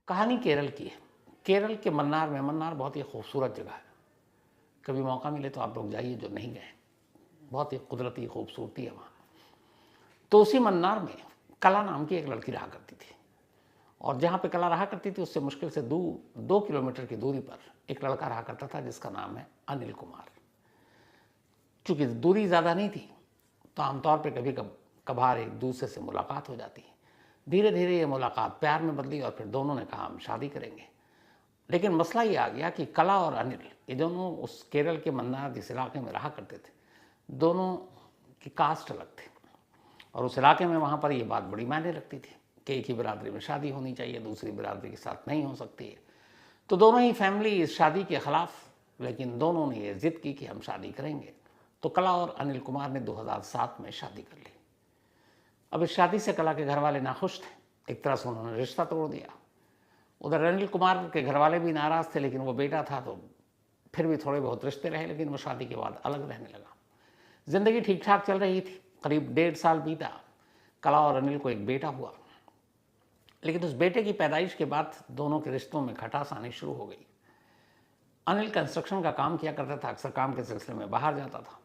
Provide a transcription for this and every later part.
कहानी केरल की है। केरल के मन्नार में, मन्नार बहुत ही खूबसूरत जगह है। कभी मौका मिले तो आप लोग जाइए जो नहीं गए। बहुत ही कुदरती खूबसूरती है वहाँ। तो उसी मन्नार में कला नाम की एक लड़की रहा करती थी, और जहाँ पे कला रहा करती थी उससे मुश्किल से 2 किलोमीटर की दूरी पर एक लड़का रहा करता था जिसका नाम है अनिल कुमार। चूँकि दूरी ज़्यादा नहीं थी तो आमतौर पर कभी कभार एक दूसरे से मुलाकात हो जाती है। धीरे धीरे ये मुलाकात प्यार में बदली और फिर दोनों ने कहा हम शादी करेंगे। लेकिन मसला ये आ गया कि कला और अनिल ये दोनों उस केरल के मन्नार जिस इलाके में रहा करते थे, दोनों की कास्ट अलग थे, और उस इलाके में वहाँ पर ये बात बड़ी मायने रखती थी कि एक ही बिरादरी में शादी होनी चाहिए, दूसरी बिरादरी के साथ नहीं हो सकती है। तो दोनों ही फैमिली इस शादी के ख़िलाफ़, लेकिन दोनों ने ये ज़िद की कि हम शादी करेंगे। तो कला और अनिल कुमार ने 2007 में शादी कर ली। अब इस शादी से कला के घर वाले नाखुश थे, एक तरह से उन्होंने रिश्ता तोड़ दिया। उधर अनिल कुमार के घर वाले भी नाराज़ थे, लेकिन वो बेटा था तो फिर भी थोड़े बहुत रिश्ते रहे, लेकिन वो शादी के बाद अलग रहने लगा। ज़िंदगी ठीक ठाक चल रही थी। करीब 1.5 साल बीता। कला और अनिल को एक बेटा हुआ, लेकिन उस बेटे की पैदाइश के बाद दोनों के रिश्तों में खटास आनी शुरू हो गई। अनिल कंस्ट्रक्शन का काम किया करता था, अक्सर काम के सिलसिले में बाहर जाता था।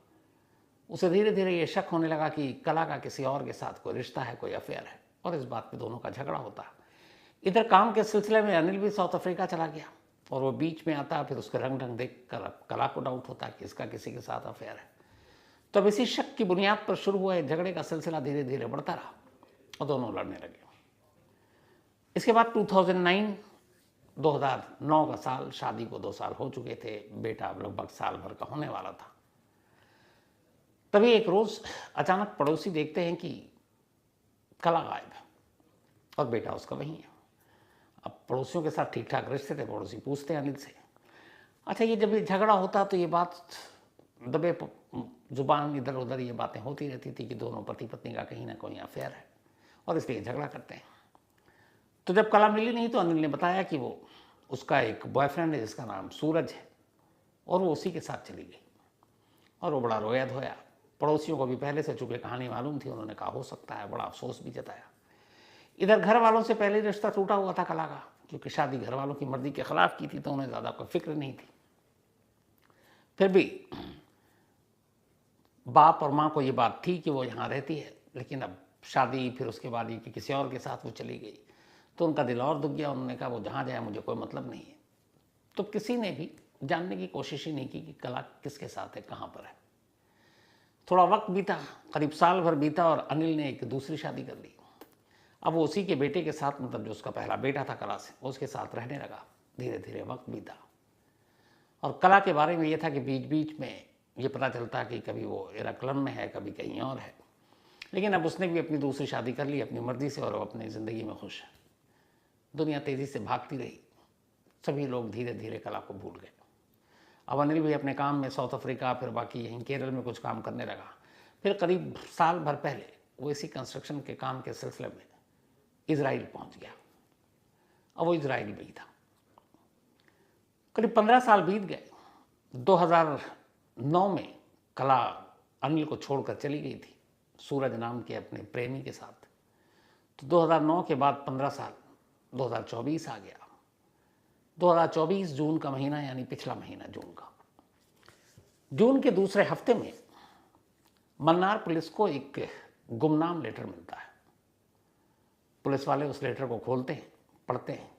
उसे धीरे धीरे ये शक होने लगा कि कला का किसी और के साथ कोई रिश्ता है, कोई अफेयर है, और इस बात पे दोनों का झगड़ा होता। इधर काम के सिलसिले में अनिल भी साउथ अफ्रीका चला गया, और वो बीच में आता, फिर उसके रंग ढंग देख कर कला को डाउट होता कि इसका किसी के साथ अफेयर है। तब इसी शक की बुनियाद पर शुरू हुआ झगड़े का सिलसिला धीरे धीरे बढ़ता रहा और दोनों लड़ने लगे। इसके बाद 2009 का साल, शादी को 2 साल हो चुके थे, बेटा लगभग साल भर का होने वाला था। तभी एक रोज़ अचानक पड़ोसी देखते हैं कि कला गायब है और बेटा उसका वहीं है। अब पड़ोसियों के साथ ठीक ठाक रिश्ते थे, पड़ोसी पूछते हैं अनिल से, अच्छा ये जब ये झगड़ा होता तो ये बात दबे जुबान इधर उधर ये बातें होती रहती थी कि दोनों पति पत्नी का कहीं ना कहीं अफेयर है और इसलिए झगड़ा करते हैं। तो जब कला मिली नहीं तो अनिल ने बताया कि वो उसका एक बॉयफ्रेंड है जिसका नाम सूरज है, और वो उसी के साथ चली गई। और वो बड़ा रोया धोया। पड़ोसियों को भी पहले से चूँकि कहानी मालूम थी, उन्होंने कहा हो सकता है, बड़ा अफसोस भी जताया। इधर घर वालों से पहले रिश्ता टूटा हुआ था कला का, क्योंकि शादी घर वालों की मर्जी के खिलाफ की थी, तो उन्हें ज़्यादा कोई फिक्र नहीं थी। फिर भी बाप और माँ को ये बात थी कि वो यहाँ रहती है, लेकिन अब शादी, फिर उसके बाद ये कि किसी और के साथ वो चली गई, तो उनका दिल और दुख गया। उन्होंने कहा वो जहाँ जाए मुझे कोई मतलब नहीं है। तो किसी ने भी जानने की कोशिश ही नहीं की कि कला किसके साथ है, कहाँ पर है। थोड़ा वक्त बीता, करीब साल भर बीता, और अनिल ने एक दूसरी शादी कर ली। अब वो उसी के बेटे के साथ, मतलब जो उसका पहला बेटा था कला से, उसके साथ रहने लगा। धीरे धीरे वक्त बीता, और कला के बारे में ये था कि बीच बीच में ये पता चलता कि कभी वो एराक्लन में है, कभी कहीं और है। लेकिन अब उसने भी अपनी दूसरी शादी कर ली अपनी मर्जी से, और वो अपनी ज़िंदगी में खुश है। दुनिया तेज़ी से भागती रही, सभी लोग धीरे धीरे कला को भूल गए। अब अनिल भी अपने काम में साउथ अफ्रीका, फिर बाकी यहीं केरल में कुछ काम करने लगा। फिर करीब साल भर पहले वो इसी कंस्ट्रक्शन के काम के सिलसिले में इजराइल पहुंच गया। अब वो इजराइल में ही था। करीब 15 साल बीत गए। 2009 में कला अनिल को छोड़कर चली गई थी सूरज नाम के अपने प्रेमी के साथ। तो 2009 के बाद 15 साल, 2024 आ गया। 2024 जून का महीना, यानी पिछला महीना जून का। जून के दूसरे हफ्ते में मन्नार पुलिस को एक गुमनाम लेटर मिलता है। पुलिस वाले उस लेटर को खोलते हैं, पढ़ते हैं।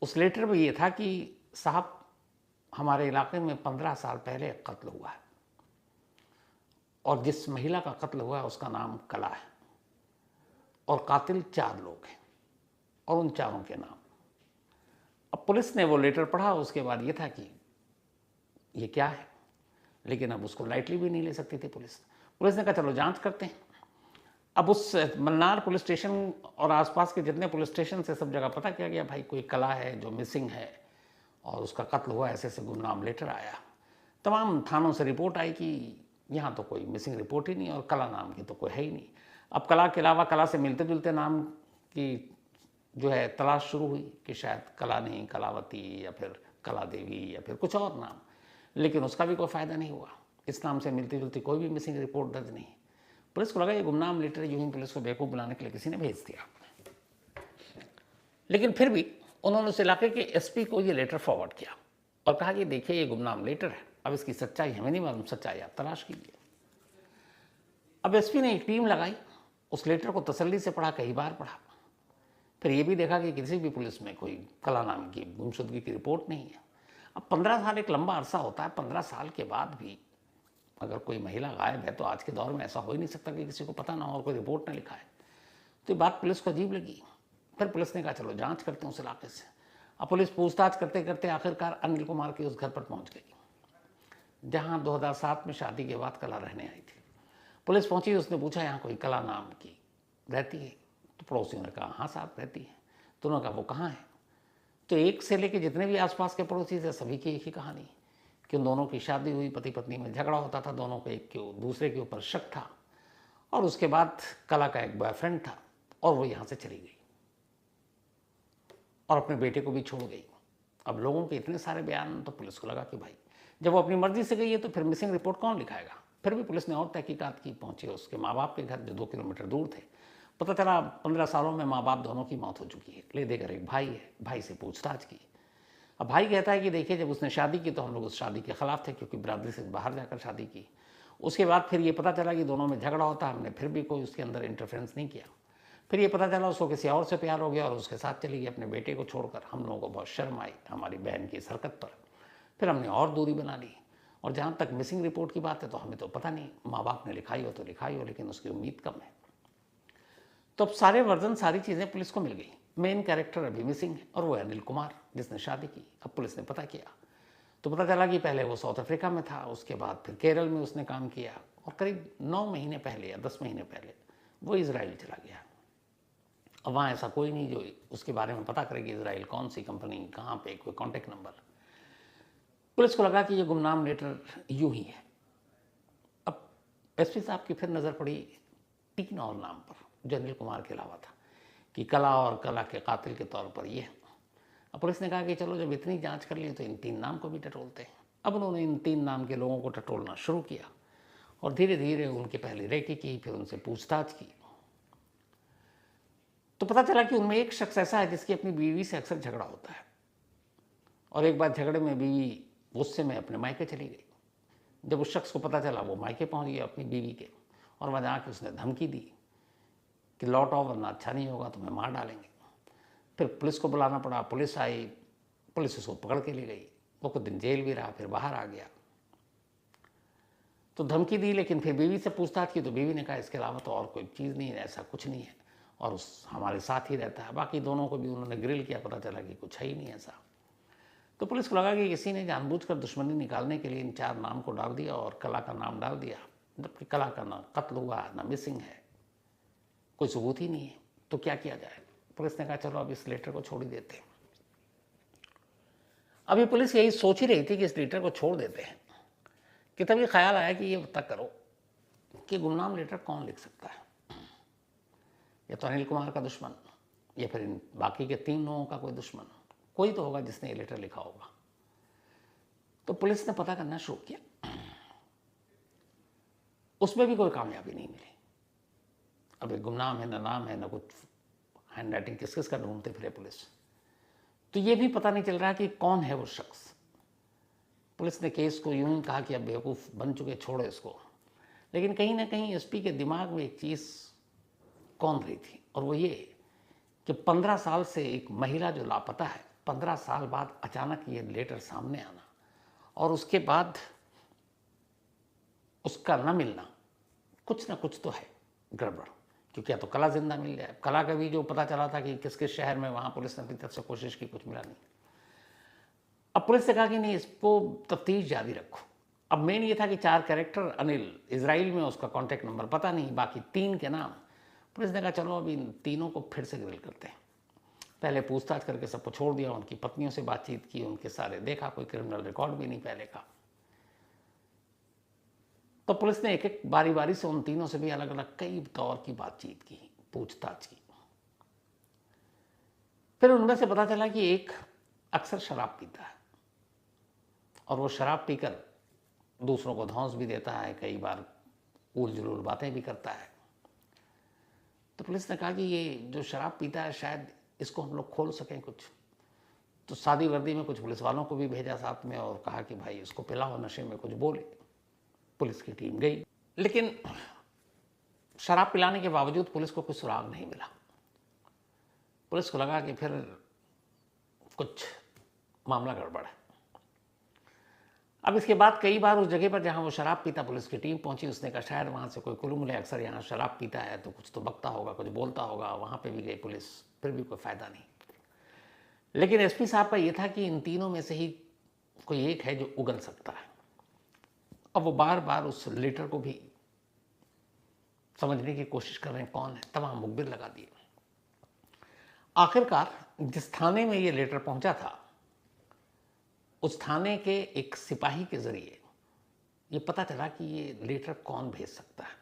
उस लेटर में ये था कि साहब, हमारे इलाके में 15 साल पहले एक कत्ल हुआ है, और जिस महिला का कत्ल हुआ है उसका नाम कला है, और कातिल 4 लोग हैं, और उन चारों के नाम। अब पुलिस ने वो लेटर पढ़ा, उसके बाद ये था कि ये क्या है, लेकिन अब उसको लाइटली भी नहीं ले सकती थी पुलिस। पुलिस ने कहा चलो जांच करते हैं। अब उस मन्नार पुलिस स्टेशन और आसपास के जितने पुलिस स्टेशन से सब जगह पता किया गया, भाई कोई कला है जो मिसिंग है और उसका कत्ल हुआ, ऐसे ऐसे गुमनाम लेटर आया। तमाम थानों से रिपोर्ट आई कि यहाँ तो कोई मिसिंग रिपोर्ट ही नहीं, और कला नाम की तो कोई है ही नहीं। अब कला के अलावा कला से मिलते जुलते नाम की जो है तलाश शुरू हुई कि शायद कला नहीं, कलावती, या फिर कला देवी, या फिर कुछ और नाम, लेकिन उसका भी कोई फ़ायदा नहीं हुआ। इस नाम से मिलती जुलती कोई भी मिसिंग रिपोर्ट दर्ज नहीं। पुलिस को लगा ये गुमनाम लेटर यूं ही पुलिस को बेवकूफ़ बनाने के लिए किसी ने भेज दिया। लेकिन फिर भी उन्होंने उस इलाके के एसपी को ये लेटर फॉरवर्ड किया और कहा कि देखिए ये गुमनाम लेटर है, अब इसकी सच्चाई हमें नहीं मालूम, सच्चाई आप तलाश कीजिए। अब एसपी ने एक टीम लगाई, उस लेटर को तसल्ली से पढ़ा, कई बार पढ़ा, फिर ये भी देखा कि किसी भी पुलिस में कोई कला नाम की गुमशुदगी की रिपोर्ट नहीं है। अब 15 साल एक लंबा अरसा होता है, 15 साल के बाद भी अगर कोई महिला गायब है तो आज के दौर में ऐसा हो ही नहीं सकता कि किसी को पता ना हो और कोई रिपोर्ट ना लिखा है। तो ये बात पुलिस को अजीब लगी। फिर पुलिस ने कहा चलो जांच करते हैं उस इलाके से। अब पुलिस पूछताछ करते करते आखिरकार अनिल कुमार के उस घर पर पहुंच गई जहां 2007 में शादी के बाद कला रहने आई थी। पुलिस पहुंची, उसने पूछा यहाँ कोई कला नाम की रहती है? तो पड़ोसियों ने कहा हाँ साहब रहती है। तो उन्होंने कहा वो कहाँ है? तो एक से लेके जितने भी आसपास के पड़ोसी थे सभी की एक ही कहानी कि उन दोनों की शादी हुई, पति पत्नी में झगड़ा होता था, दोनों को एक के दूसरे के ऊपर शक था, और उसके बाद कला का एक बॉयफ्रेंड था और वो यहाँ से चली गई और अपने बेटे को भी छोड़ गई। अब लोगों के इतने सारे बयान, तो पुलिस को लगा कि भाई जब वो अपनी मर्जी से गई है तो फिर मिसिंग रिपोर्ट कौन लिखाएगा। फिर भी पुलिस ने और तहकीकात की, पहुंचे उसके माँ बाप के घर जो 2 किलोमीटर दूर थे। पता चला 15 सालों में माँ बाप दोनों की मौत हो चुकी है। ले देकर एक भाई है, भाई से पूछताछ की। अब भाई कहता है कि देखिए जब उसने शादी की तो हम लोग उस शादी के खिलाफ थे क्योंकि बरादरी से बाहर जाकर शादी की। उसके बाद फिर ये पता चला कि दोनों में झगड़ा होता, हमने फिर भी कोई उसके अंदर इंटरफेरेंस नहीं किया। फिर ये पता चला उसको किसी और से प्यार हो गया और उसके साथ चली गई अपने बेटे को छोड़कर। हम लोगों को बहुत शर्म आई हमारी बहन की इस हरकत पर। फिर हमने और दूरी बना ली। और जहाँ तक मिसिंग रिपोर्ट की बात है तो हमें तो पता नहीं, माँ बाप ने लिखाई हो तो लिखाई हो, लेकिन उसकी उम्मीद कम है। तो अब सारे वर्जन, सारी चीज़ें पुलिस को मिल गई। मेन कैरेक्टर अभी मिसिंग है और वो है अनिल कुमार जिसने शादी की। अब पुलिस ने पता किया तो पता चला कि पहले वो साउथ अफ्रीका में था, उसके बाद फिर केरल में उसने काम किया और करीब 9 महीने पहले या 10 महीने पहले वो इजराइल चला गया। अब वहाँ ऐसा कोई नहीं जो उसके बारे में पता करे कि इजराइल कौन सी कंपनी, कहाँ पे, कोई कॉन्टैक्ट नंबर। पुलिस को लगा कि ये गुमनाम लेटर यूं ही है। अब एसपी साहब की फिर नज़र पड़ी 3 और नाम पर जो अनिल कुमार के अलावा था कि कला और कला के कातिल के तौर पर ये। अब पुलिस ने कहा कि चलो जब इतनी जांच कर ली तो इन 3 नाम को भी टटोलते हैं। अब उन्होंने इन 3 नाम के लोगों को टटोलना शुरू किया और धीरे धीरे उनकी पहली रेकी की, फिर उनसे पूछताछ की। तो पता चला कि उनमें एक शख्स ऐसा है जिसकी अपनी बीवी से अक्सर झगड़ा होता है और एक बार झगड़े में बीवी गुस्से में अपने मायके चली गई। जब उस शख्स को पता चला वो मायके पहुंच गया अपनी बीवी के और वहाँ जाके उसने धमकी दी कि लौट आओ वरना अच्छा नहीं होगा, तुम्हें मार डालेंगे। फिर पुलिस को बुलाना पड़ा, पुलिस आई, पुलिस उसको पकड़ के ले गई। वो कुछ दिन जेल भी रहा, फिर बाहर आ गया। तो धमकी दी, लेकिन फिर बीवी से पूछताछ की तो बीवी ने कहा इसके अलावा तो और कोई चीज़ नहीं है, ऐसा कुछ नहीं है और उस हमारे साथ ही रहता है। बाकी दोनों को भी उन्होंने ग्रिल किया, पता चला कि कुछ है ही नहीं ऐसा। तो पुलिस को लगा कि किसी ने जानबूझकर दुश्मनी निकालने के लिए इन 4 नाम को डाल दिया और कला का नाम डाल दिया, जबकि कला का ना कत्ल हुआ ना मिसिंग है, कोई सबूत ही नहीं है। तो क्या किया जाए? पुलिस ने कहा चलो अब इस लेटर को छोड़ ही देते हैं। अभी पुलिस यही सोच ही रही थी कि इस लेटर को छोड़ देते हैं कि तभी ख्याल आया कि ये पता करो कि गुमनाम लेटर कौन लिख सकता है। या तो अनिल कुमार का दुश्मन या फिर इन बाकी के 3 लोगों का कोई दुश्मन, कोई तो होगा जिसने ये लेटर लिखा होगा। तो पुलिस ने पता करना शुरू किया, उसमें भी कोई कामयाबी नहीं मिली। अब एक गुमनाम है, ना नाम है, ना कुछ हैंड राइटिंग, किस किस का ढूंढते फिरे पुलिस। तो ये भी पता नहीं चल रहा कि कौन है वो शख्स। पुलिस ने केस को यूं ही कहा कि अब बेवकूफ़ बन चुके, छोड़ो इसको। लेकिन कहीं ना कहीं एसपी के दिमाग में एक चीज़ कौन रही थी और वो ये कि 15 साल से एक महिला जो लापता है, 15 साल बाद अचानक ये लेटर सामने आना और उसके बाद उसका न मिलना, कुछ ना कुछ तो है गड़बड़। क्योंकि या तो कला जिंदा मिल जाए, कला का भी जो पता चला था कि किस किस शहर में, वहाँ पुलिस ने अपनी तरफ से कोशिश की, कुछ मिला नहीं। अब पुलिस ने कहा कि नहीं, इसको तफ्तीश जारी रखो। अब मेन ये था कि 4 कैरेक्टर, अनिल इजराइल में, उसका कॉन्टैक्ट नंबर पता नहीं, बाकी 3 के नाम। पुलिस ने कहा चलो अभी इन तीनों को फिर से ग्रिल करते हैं। पहले पूछताछ करके सबको छोड़ दिया, उनकी पत्नियों से बातचीत की, उनके सारे देखा, कोई क्रिमिनल रिकॉर्ड भी नहीं पहले का। तो पुलिस ने एक एक बारी बारी से उन तीनों से भी अलग अलग कई दौर की बातचीत की, पूछताछ की। फिर उनमें से पता चला कि एक अक्सर शराब पीता है और वो शराब पीकर दूसरों को धौंस भी देता है, कई बार उल जुलूल बातें भी करता है। तो पुलिस ने कहा कि ये जो शराब पीता है शायद इसको हम लोग खोल सकें कुछ। तो सादी वर्दी में कुछ पुलिस वालों को भी भेजा साथ में और कहा कि भाई इसको पिलाओ, नशे में कुछ बोले। पुलिस की टीम गई, लेकिन शराब पिलाने के बावजूद पुलिस को कुछ सुराग नहीं मिला। पुलिस को लगा कि फिर कुछ मामला गड़बड़ है। अब इसके बाद कई बार उस जगह पर जहां वो शराब पीता पुलिस की टीम पहुंची, उसने कहा शायद वहां से कोई कुल्लू मिले, अक्सर यहाँ शराब पीता है तो कुछ तो बकता होगा, कुछ बोलता होगा। वहां पे भी गई पुलिस, फिर भी कोई फायदा नहीं। लेकिन एसपी साहब का ये था कि इन तीनों में से ही कोई एक है जो उगल सकता है। अब वो बार बार उस लेटर को भी समझने की कोशिश कर रहे हैं कौन है, तमाम मुखबिर लगा दिए। आखिरकार जिस थाने में ये लेटर पहुंचा था, उस थाने के एक सिपाही के जरिए ये पता चला कि ये लेटर कौन भेज सकता है।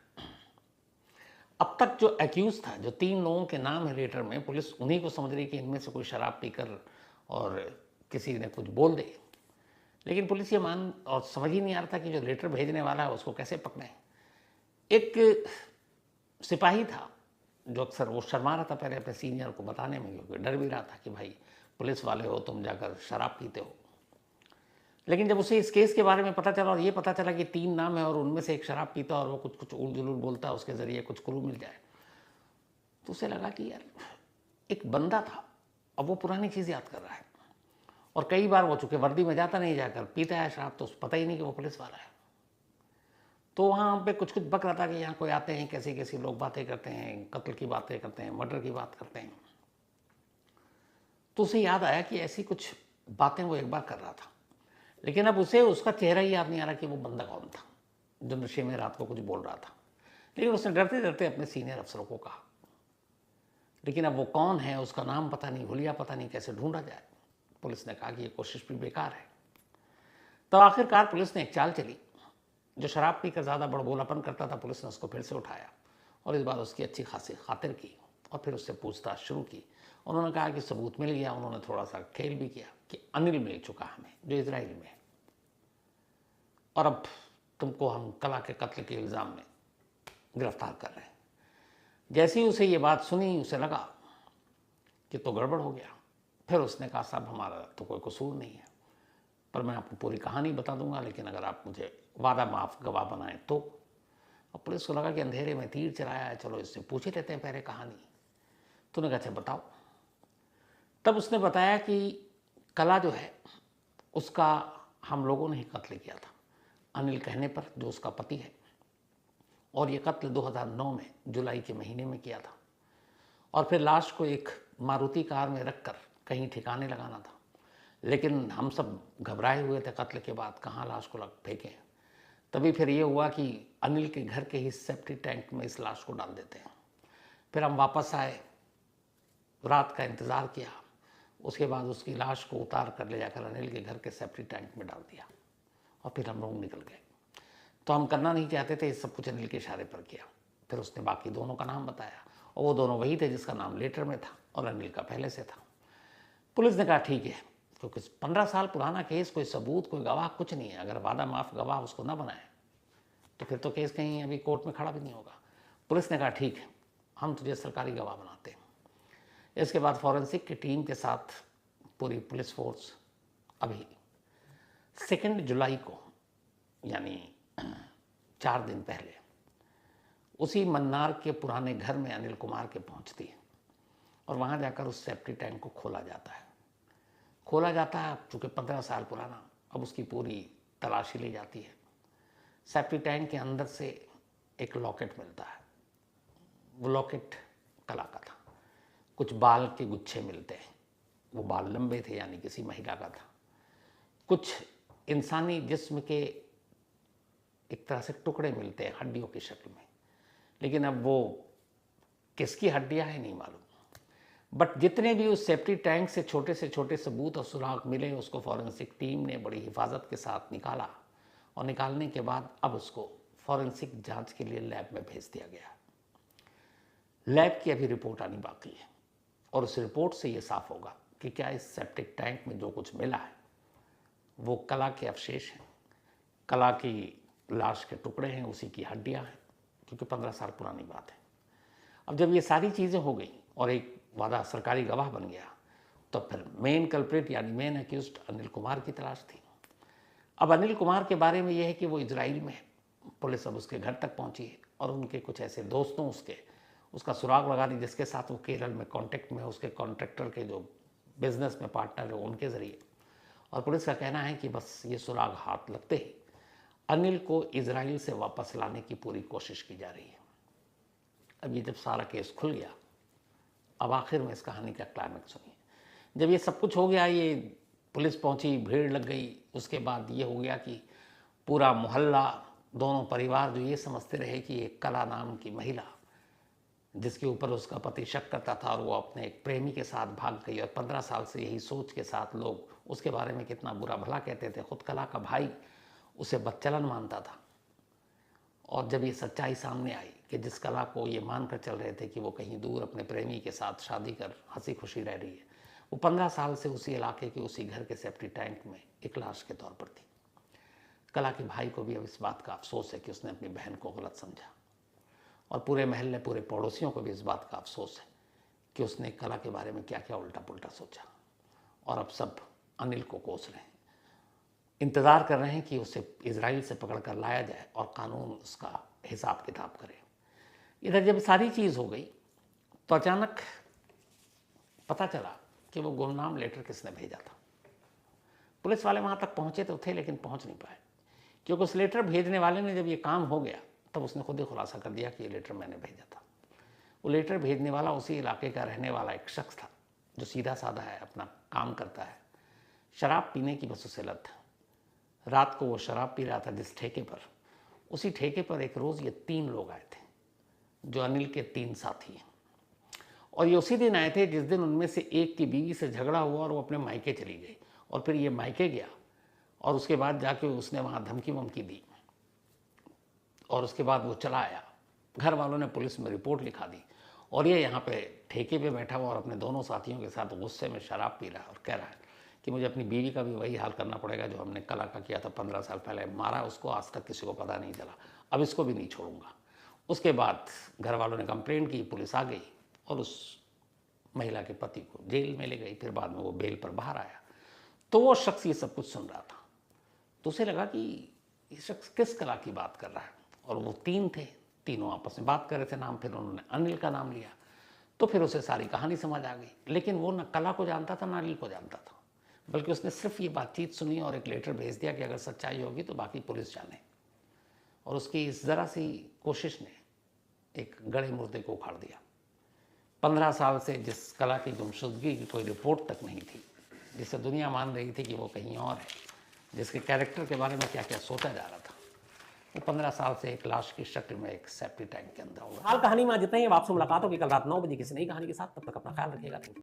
अब तक जो एक्यूज था, जो 3 लोगों के नाम है लेटर में, पुलिस उन्हीं को समझ रही कि इनमें से कोई शराब पीकर और किसी ने कुछ बोल दे। लेकिन पुलिस ये मान और समझ ही नहीं आ रहा था कि जो लेटर भेजने वाला है उसको कैसे पकड़ें। एक सिपाही था जो अक्सर वो शर्मा रहा था पहले अपने सीनियर को बताने में, क्योंकि डर भी रहा था कि भाई पुलिस वाले हो तुम, जाकर शराब पीते हो। लेकिन जब उसे इस केस के बारे में पता चला और ये पता चला कि 3 नाम है और उनमें से एक शराब पीता और वो कुछ कुछ उल जुलूल बोलता, उसके ज़रिए कुछ क्लू मिल जाए, तो उसे लगा कि यार एक बंदा था, अब वो पुरानी चीज़ याद कर रहा है। और कई बार वो चूँकि वर्दी में जाता नहीं, जाकर पीता है शराब, तो उसे पता ही नहीं कि वो पुलिस वाला है। तो वहाँ पे कुछ कुछ बक रहा था कि यहाँ कोई आते हैं, कैसे कैसे लोग बातें करते हैं, कत्ल की बातें करते हैं, मर्डर की बात करते हैं। तो उसे याद आया कि ऐसी कुछ बातें वो एक बार कर रहा था, लेकिन अब उसे उसका चेहरा ही याद नहीं आ रहा कि वो बंदा कौन था जो नशे में रात को कुछ बोल रहा था। लेकिन उसने डरते डरते अपने सीनियर अफसरों को कहा, लेकिन अब वो कौन है, उसका नाम पता नहीं, हुलिया पता नहीं, कैसे ढूंढा जाए। पुलिस ने कहा कि ये कोशिश भी बेकार है। तो आखिरकार पुलिस ने एक चाल चली। जो शराब पीकर ज़्यादा बड़बोलापन करता था, पुलिस ने उसको फिर से उठाया और इस बार उसकी अच्छी खासी खातिर की और फिर उससे पूछताछ शुरू की। उन्होंने कहा कि सबूत मिल गया। उन्होंने थोड़ा सा खेल भी किया कि अनिल मिल चुका हमें, जो इजराइल में है, और अब तुमको हम कला के कत्ल के इल्ज़ाम में गिरफ्तार कर रहे हैं। जैसे ही उसे ये बात सुनी, उसे लगा कि तो गड़बड़ हो गया। फिर उसने कहा साहब हमारा तो कोई कसूर नहीं है, पर मैं आपको पूरी कहानी बता दूंगा, लेकिन अगर आप मुझे वादा माफ गवाह बनाएं तो। अब पुलिस को लगा कि अंधेरे में तीर चलाया है, चलो इससे पूछ ही लेते हैं पहले कहानी। तो उन्होंने कहा अच्छा बताओ। तब उसने बताया कि कला जो है उसका हम लोगों ने ही कत्ल किया था, अनिल कहने पर, जो उसका पति है। और ये कत्ल 2009 में जुलाई के महीने में किया था। और फिर लाश को एक मारुति कार में रखकर कहीं ठिकाने लगाना था। लेकिन हम सब घबराए हुए थे कत्ल के बाद, कहाँ लाश को फेंकें। तभी फिर ये हुआ कि अनिल के घर के ही सेप्टिक टैंक में इस लाश को डाल देते हैं। फिर हम वापस आए, रात का इंतज़ार किया, उसके बाद उसकी लाश को उतार कर ले जाकर अनिल के घर के सेप्टिक टैंक में डाल दिया और फिर हम लोग निकल गए। तो हम करना नहीं चाहते थे, इस सब कुछ अनिल के इशारे पर किया। फिर उसने बाकी दोनों का नाम बताया और वो दोनों वही थे जिसका नाम लेटर में था और अनिल का पहले से था। पुलिस ने कहा ठीक है, क्योंकि 15 साल पुराना केस, कोई सबूत, कोई गवाह कुछ नहीं है। अगर वादा माफ गवाह उसको ना बनाए तो फिर तो केस कहीं अभी कोर्ट में खड़ा भी नहीं होगा। पुलिस ने कहा ठीक है, हम तुझे सरकारी गवाह बनाते हैं। इसके बाद फॉरेंसिक की टीम के साथ पूरी पुलिस फोर्स अभी 2 जुलाई को, यानी 4 दिन पहले, उसी मन्नार के पुराने घर में अनिल कुमार के पहुंचती है और वहां जाकर उस सेप्टिक टैंक को खोला जाता है। चूँकि 15 साल पुराना, अब उसकी पूरी तलाशी ली जाती है। सेप्टिक टैंक के अंदर से एक लॉकेट मिलता है। वो लॉकेट कला का था। कुछ बाल के गुच्छे मिलते हैं, वो बाल लंबे थे, यानी किसी महिला का था। कुछ इंसानी जिस्म के एक तरह से टुकड़े मिलते हैं हड्डियों की शक्ल में, लेकिन अब वो किसकी हड्डियां हैं नहीं मालूम। बट जितने भी उस सेप्टिक टैंक से छोटे सबूत और सुराग मिले, उसको फॉरेंसिक टीम ने बड़ी हिफाजत के साथ निकाला और निकालने के बाद अब उसको फॉरेंसिक जांच के लिए लैब में भेज दिया गया। लैब की अभी रिपोर्ट आनी बाकी है और उस रिपोर्ट से ये साफ होगा कि क्या इस सेप्टिक टैंक में जो कुछ मिला है वो कला के अवशेष हैं, कला की लाश के टुकड़े हैं, उसी की हड्डियां हैं, क्योंकि 15 साल पुरानी बात है। अब जब ये सारी चीज़ें हो गई और एक वादा सरकारी गवाह बन गया, तो फिर मेन कल्प्रिट यानी मेन एक्यूज्ड अनिल कुमार की तलाश थी। अब अनिल कुमार के बारे में यह है कि वो इजराइल में है। पुलिस अब उसके घर तक पहुंची है और उनके कुछ ऐसे दोस्तों उसका सुराग लगा दी जिसके साथ वो केरल में कांटेक्ट में है, उसके कॉन्ट्रैक्टर के जो बिजनेस में पार्टनर है उनके ज़रिए। और पुलिस का कहना है कि बस ये सुराग हाथ लगते ही अनिल को इजराइल से वापस लाने की पूरी कोशिश की जा रही है। अब ये जब सारा केस खुल गया, अब आखिर में इस कहानी का क्लाइमेक्स सुनिए। जब ये सब कुछ हो गया, ये पुलिस पहुंची, भीड़ लग गई, उसके बाद ये हो गया कि पूरा मोहल्ला, दोनों परिवार जो ये समझते रहे कि एक कला नाम की महिला जिसके ऊपर उसका पति शक करता था और वो अपने एक प्रेमी के साथ भाग गई, और 15 साल से यही सोच के साथ लोग उसके बारे में कितना बुरा भला कहते थे। खुद कला का भाई उसे बदचलन मानता था। और जब ये सच्चाई सामने आई कि जिस कला को ये मान कर चल रहे थे कि वो कहीं दूर अपने प्रेमी के साथ शादी कर हंसी खुशी रह रही है, वो 15 साल से उसी इलाके के उसी घर के सेफ्टी टैंक में एक लाश के तौर पर थी। कला के भाई को भी अब इस बात का अफसोस है कि उसने अपनी बहन को गलत समझा, और पूरे महल्ले, पूरे पड़ोसियों को भी इस बात का अफसोस है कि उसने कला के बारे में क्या क्या उल्टा पुल्टा सोचा। और अब सब अनिल को कोस रहे हैं, इंतज़ार कर रहे हैं कि उसे इजराइल से पकड़ कर लाया जाए और कानून उसका हिसाब किताब करे। इधर जब सारी चीज़ हो गई तो अचानक पता चला कि वो गुमनाम लेटर किसने भेजा था। पुलिस वाले वहाँ तक पहुँचे तो थे लेकिन पहुँच नहीं पाए, क्योंकि उस लेटर भेजने वाले ने जब ये काम हो गया तब उसने खुद ही खुलासा कर दिया कि ये लेटर मैंने भेजा था। वो लेटर भेजने वाला उसी इलाके का रहने वाला एक शख्स था जो सीधा साधा है, अपना काम करता है, शराब पीने की बस उसे लत है। रात को वो शराब पी रहा था जिस ठेके पर, उसी ठेके पर एक रोज़ ये 3 लोग आए थे जो अनिल के 3 साथी हैं। और ये उसी दिन आए थे जिस दिन उनमें से एक की बीवी से झगड़ा हुआ और वो अपने मायके चली गई, और फिर ये मायके गया और उसके बाद जाके उसने वहाँ धमकी वमकी दी, और उसके बाद वो चला आया। घर वालों ने पुलिस में रिपोर्ट लिखा दी, और ये यहाँ पे ठेके पे बैठा हुआ और अपने दोनों साथियों के साथ गुस्से में शराब पी रहा है और कह रहा है कि मुझे अपनी बीवी का भी वही हाल करना पड़ेगा जो हमने कला का किया था 15 साल पहले। मारा उसको, आज तक किसी को पता नहीं चला, अब इसको भी नहीं छोड़ूंगा। उसके बाद घर वालों ने कंप्लेंट की, पुलिस आ गई और उस महिला के पति को जेल में ले गई। फिर बाद में वो बेल पर बाहर आया, तो वो शख्स ये सब कुछ सुन रहा था, तो उसे लगा कि ये शख्स किस कला की बात कर रहा है। और वो 3 थे, तीनों आपस में बात कर रहे थे नाम, फिर उन्होंने अनिल का नाम लिया, तो फिर उसे सारी कहानी समझ आ गई। लेकिन वो न कला को जानता था, ना अनिल को जानता था, बल्कि उसने सिर्फ ये बातचीत सुनी और एक लेटर भेज दिया कि अगर सच्चाई होगी तो बाकी पुलिस जाने। और उसकी इस ज़रा सी कोशिश ने एक गड़े मुर्दे को उखाड़ दिया। 15 साल से जिस कला की गुमशुदगी की कोई रिपोर्ट तक नहीं थी, जिसे दुनिया मान रही थी कि वो कहीं और है, जिसके कैरेक्टर के बारे में क्या क्या सोचा जा रहा था, वो 15 साल से एक लाश की शक्ल में एक सेफ्टी टैंक के अंदर होगा। हाल कहानी में जितना ही, अब आपसे मुलाकात होगी कल रात 9 बजे किसी नई कहानी के साथ। तब तक अपना ख्याल रखिएगा।